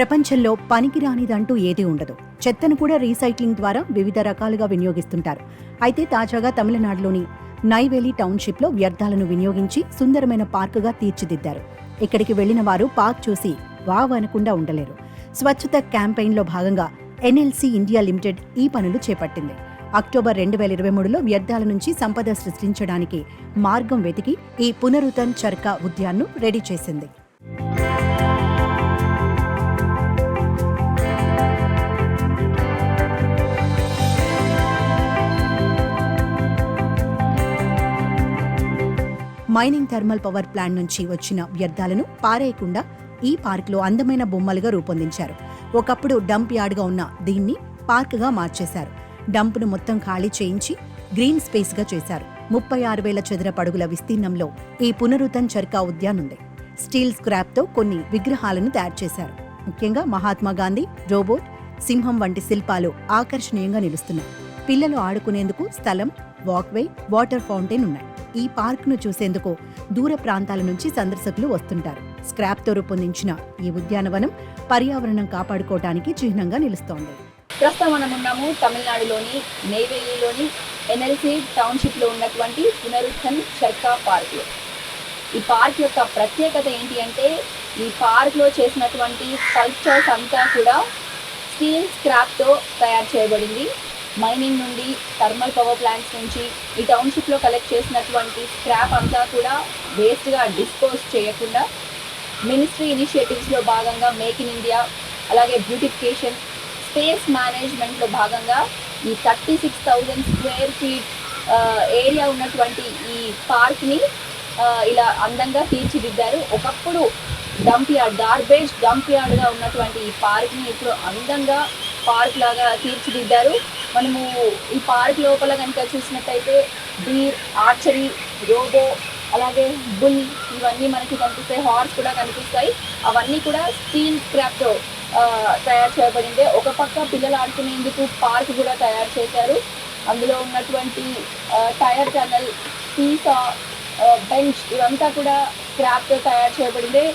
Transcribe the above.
ప్రపంచంలో పనికిరానిదంటూ ఏదీ ఉండదు. చెత్తను కూడా రీసైక్లింగ్ ద్వారా వివిధ రకాలుగా వినియోగిస్తుంటారు. అయితే తాజాగా తమిళనాడులోని నైవేలి టౌన్షిప్లో వ్యర్థాలను వినియోగించి సుందరమైన పార్కుగా తీర్చిదిద్దారు. ఇక్కడికి వెళ్లిన వారు పార్క్ చూసి వావ్ అనకుండా ఉండలేరు. స్వచ్ఛత క్యాంపెయిన్లో భాగంగా ఎన్ఎల్సీ ఇండియా లిమిటెడ్ ఈ పనులు చేపట్టింది. అక్టోబర్ 2023లో వ్యర్థాల నుంచి సంపద సృష్టించడానికి మార్గం వెతికి ఈ పునరుతన్ చర్కా ఉద్యాన్ను రెడీ చేసింది. మైనింగ్ థర్మల్ పవర్ ప్లాంట్ నుంచి వచ్చిన వ్యర్థాలను పారేయకుండా ఈ పార్కులో అందమైన బొమ్మలుగా రూపొందించారు. ఒకప్పుడు డంప్ యార్డ్గా ఉన్న దీన్ని పార్కుగా మార్చేశారు. డంప్ను మొత్తం ఖాళీ చేయించి గ్రీన్ స్పేస్గా చేశారు. 36,000 చదరపు అడుగుల విస్తీర్ణంలో ఈ పునరుతన్ చర్కా ఉద్యాన్ ఉంది. స్టీల్ స్క్రాప్తో కొన్ని విగ్రహాలను తయారు చేశారు. ముఖ్యంగా మహాత్మా గాంధీ, రోబోట్, సింహం వంటి శిల్పాలు ఆకర్షణీయంగా నిలుస్తున్నాయి. పిల్లలు ఆడుకునేందుకు స్థలం, వాక్వే, వాటర్ ఫౌంటైన్ ఉన్నాయి. ఈ పార్క్ను చూసేందుకు దూర ప్రాంతాల నుంచి సందర్శకులు వస్తుంటారు. స్క్రాప్తో రూపొందించిన ఈ ఉద్యానవనం పర్యావరణం కాపాడుకోవడానికి చిహ్నంగా నిలుస్తోంది. ప్రస్తుతం మనం ఉన్నాము తమిళనాడులోని నెయ్వేలిలోని ఎన్ఎల్సీ టౌన్షిప్లో ఉన్నటువంటి పునరుద్ధన్ చర్కా పార్క్లో. ఈ పార్క్ యొక్క ప్రత్యేకత ఏంటి అంటే, ఈ పార్క్లో చేసినటువంటి స్కల్ప్చర్స్ అంతా కూడా స్టీల్ స్క్రాప్తో తయారు చేయబడింది. మైనింగ్ నుండి, థర్మల్ పవర్ ప్లాంట్స్ నుంచి ఈ టౌన్షిప్లో కలెక్ట్ చేసినటువంటి స్క్రాప్ అంతా కూడా వేస్ట్గా డిస్పోజ్ చేయకుండా మినిస్ట్రీ ఇనిషియేటివ్స్లో భాగంగా మేక్ ఇన్ ఇండియా, అలాగే బ్యూటిఫికేషన్, స్పేస్ మేనేజ్మెంట్లో భాగంగా ఈ 36,000 స్క్వేర్ ఫీట్ ఏరియా ఉన్నటువంటి ఈ పార్క్ని ఇలా అందంగా తీర్చిదిద్దారు. ఒకప్పుడు డంప్ యార్డ్, గార్బేజ్ డంప్ యార్డ్గా ఉన్నటువంటి ఈ పార్క్ని ఇప్పుడు అందంగా పార్క్ లాగా తీర్చిదిద్దారు. మనము ఈ పార్క్ లోపల కనుక చూసినట్టయితే డీర్, ఆర్చరీ, రోబో, అలాగే బుల్ ఇవన్నీ మనకి కనిపిస్తాయి. హార్స్ కూడా కనిపిస్తాయి. అవన్నీ కూడా స్టీల్ స్క్రాప్తో తయారు చేయబడిందే. ఒక పక్క పిల్లలు ఆడుకునేందుకు పార్క్ కూడా తయారు చేశారు. అందులో ఉన్నటువంటి టైర్ టనల్, సీసా, బెంచ్ ఇవంతా కూడా స్క్రాప్తో తయారు చేయబడిందే.